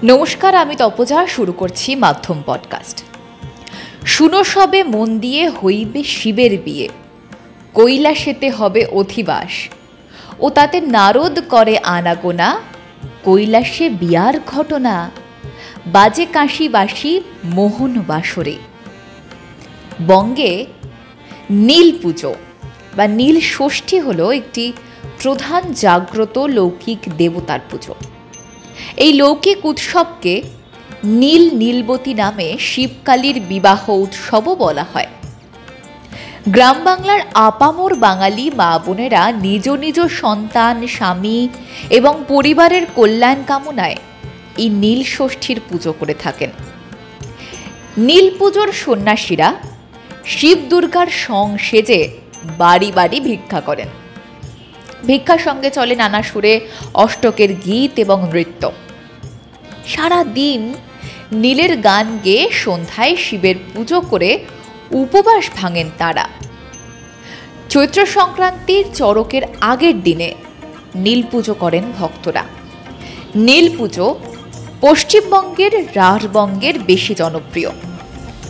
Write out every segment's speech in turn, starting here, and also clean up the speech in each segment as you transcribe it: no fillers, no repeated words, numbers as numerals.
নমস্কার, আমি তপজা। শুরু করছি মাধ্যম পডকাস্ট। শুনো সবে মন দিয়ে, হইবে শিবের বিয়ে, কৈলাসেতে হবে অধিবাস, ও তাতে নারদ করে আনাগোনা, কৈলাসে বিয়ার ঘটনা, বাজে কাশি বাসি মোহন বাসরে। বঙ্গে নীল পুজো বা নীল ষষ্ঠী হলো একটি প্রধান জাগ্রত লৌকিক দেবতার পুজো। এই লৌকিক উৎসবকে নীলবতী নামে শিবকালীর বিবাহ উৎসবও বলা হয়। গ্রাম বাংলার আপামর বাঙালি মা বোনেরা নিজ নিজ সন্তান, স্বামী এবং পরিবারের কল্যাণ কামনায় এই নীল ষষ্ঠীর পুজো করে থাকেন। নীল পুজোর সন্ন্যাসীরা শিব দুর্গার সং সেজে বাড়ি বাড়ি ভিক্ষা করেন। ভিক্ষার সঙ্গে চলে নানা সুরে অষ্টকের গীত এবং নৃত্য। সারা দিন নীলের গান গেয়ে সন্ধ্যায় শিবের পুজো করে উপবাস ভাঙেন তারা। চৈত্র সংক্রান্তির চড়কের আগের দিনে নীল পুজো করেন ভক্তরা। নীল পুজো পশ্চিমবঙ্গের রাঢ়বঙ্গের বেশি জনপ্রিয়।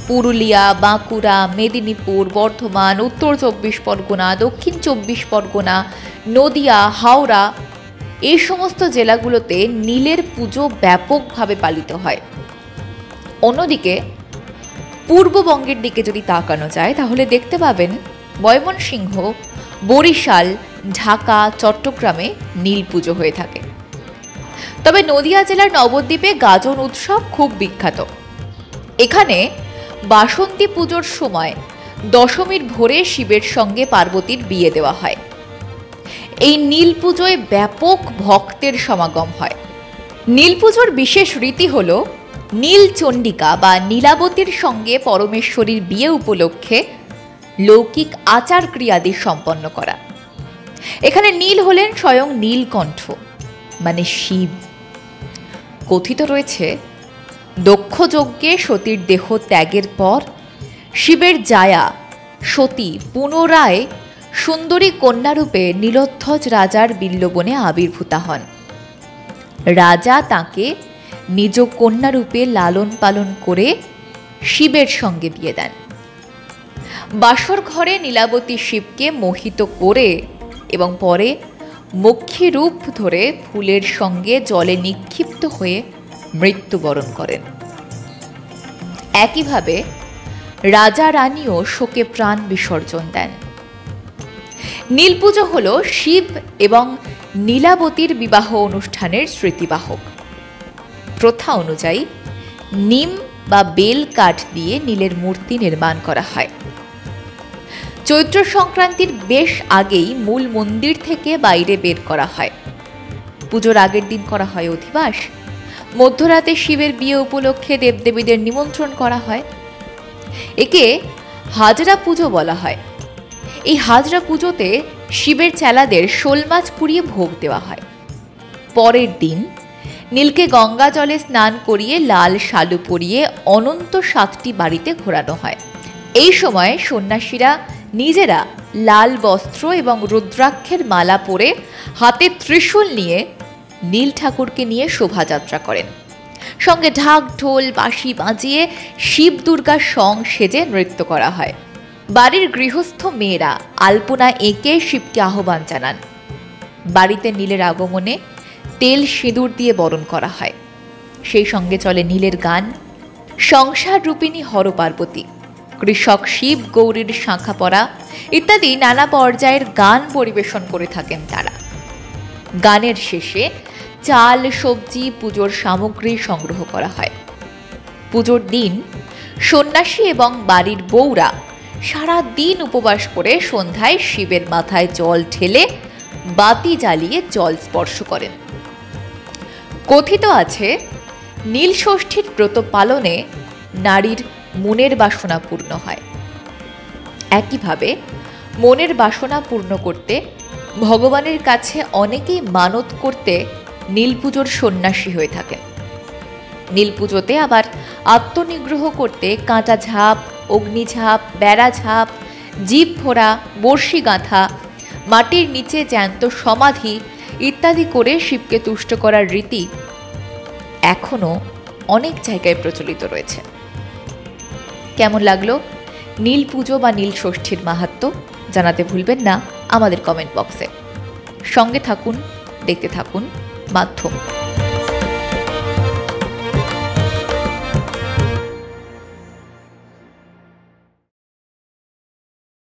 পুরুলিয়া, বাঁকুড়া, মেদিনীপুর, বর্ধমান, উত্তর 24 পরগনা, দক্ষিণ 24 পরগনা, নদিয়া, হাওড়া এই সমস্ত জেলাগুলোতে নীলের পুজো ব্যাপকভাবে পালিত হয়। অন্যদিকে পূর্ববঙ্গের দিকে যদি তাকানো যায় তাহলে দেখতে পাবেন ময়মনসিংহ, বরিশাল, ঢাকা, চট্টগ্রামে নীল পুজো হয়ে থাকে। তবে নদিয়া জেলার নবদ্বীপে গাজন উৎসব খুব বিখ্যাত। এখানে বাসন্তী পুজোর সময় দশমীর ভোরে শিবের সঙ্গে পার্বতীর বিয়ে দেওয়া হয়। এই নীল পুজোয় ব্যাপক ভক্তের সমাগম হয়। নীল পুজোর বিশেষ রীতি হল নীল চণ্ডিকা বা নীলাবতীর সঙ্গে পরমেশ্বরীর বিয়ে উপলক্ষে লৌকিক আচার ক্রিয়াদি সম্পন্ন করা। এখানে নীল হলেন স্বয়ং নীলকণ্ঠ মানে শিব। কথিত রয়েছে দক্ষ যজ্ঞে সতীর দেহ ত্যাগের পর শিবের জায়া সতী পুনরায় সুন্দরী কন্যারূপে নীলোধ্বজ রাজার বিল্লবনে আবির্ভূতা হন। রাজা তাকে নিজ কন্যারূপে লালন পালন করে শিবের সঙ্গে বিয়ে দেন। বাসর ঘরে নীলাবতী শিবকে মোহিত করে এবং পরে মক্ষী রূপ ধরে ফুলের সঙ্গে জলে নিক্ষিপ্ত হয়ে মৃত্যুবরণ করেন। একইভাবে রাজা রানীও শোকে প্রাণ বিসর্জন দেন। নীল পুজো হল শিব এবং নীলাবতীর বিবাহ অনুষ্ঠানের স্মৃতিবাহক। প্রথা অনুযায়ী নিম বা বেল কাঠ দিয়ে নীলের মূর্তি নির্মাণ করা হয়। চৈত্র সংক্রান্তির বেশ আগেই মূল মন্দির থেকে বাইরে বের করা হয়। পুজোর আগের দিন করা হয় অধিবাস। মধ্যরাতে শিবের বিয়ে উপলক্ষে দেবদেবীদের নিমন্ত্রণ করা হয়। একে হাজরা পুজো বলা হয়। এই হাজরা পুজোতে শিবের চেলাদের শোল মাছ পুড়িয়ে ভোগ দেওয়া হয়। পরের দিন নীলকে গঙ্গা জলে স্নান করিয়ে লাল শালু পরিয়ে অনন্ত 7টি বাড়িতে ঘোরানো হয়। এই সময় সন্ন্যাসীরা নিজেরা লাল বস্ত্র এবং রুদ্রাক্ষের মালা পরে হাতে ত্রিশূল নিয়ে নীল ঠাকুরকে নিয়ে শোভাযাত্রা করেন। সঙ্গে ঢাক ঢোল বাঁশি বাজিয়ে শিব দুর্গার সং সেজে নৃত্য করা হয়। বাড়ির গৃহস্থ মেয়েরা আলপনা এঁকে শিবকে আহ্বান জানান। বাড়িতে নীলের আগমনে তেল সিঁদুর দিয়ে বরণ করা হয়। সেই সঙ্গে চলে নীলের গান। সংসার রূপিণী হর পার্বতী, কৃষক শিব গৌরীর শাঁখা পরা ইত্যাদি নানা পর্যায়ের গান পরিবেশন করে থাকেন তারা। গানের শেষে চাল, সবজি, পুজোর সামগ্রী সংগ্রহ করা হয়। পুজোর দিন সন্ন্যাসী এবং বাড়ির বউরা সারা দিন উপবাস করে সন্ধ্যায় শিবের মাথায় জল ঢেলে বাতি জ্বালিয়ে জল স্পর্শ করেন। কথিত আছে নীল ষষ্ঠীর ব্রত পালনে নারীর মনের বাসনা পূর্ণ হয়। একইভাবে মনের বাসনা পূর্ণ করতে ভগবানের কাছে অনেকেই মানত করতে নীল পুজোর সন্ন্যাসী হয়ে থাকেন। নীল পুজোতে আবার আত্মনিগ্রহ করতে কাঁটা ঝাঁপ, অগ্নিঝাঁপ, বেড়া ঝাঁপ, জিভ ফোড়া, বড়শি গাঁথা, মাটির নিচে জ্যান্ত সমাধি ইত্যাদি করে শিবকে তুষ্ট করার রীতি এখনও অনেক জায়গায় প্রচলিত রয়েছে। কেমন লাগলো নীল পুজো বা নীল ষষ্ঠীর মাহাত্ম্য জানাতে ভুলবেন না আমাদের কমেন্ট বক্সে। সঙ্গে থাকুন, দেখতে থাকুন মাধ্যম।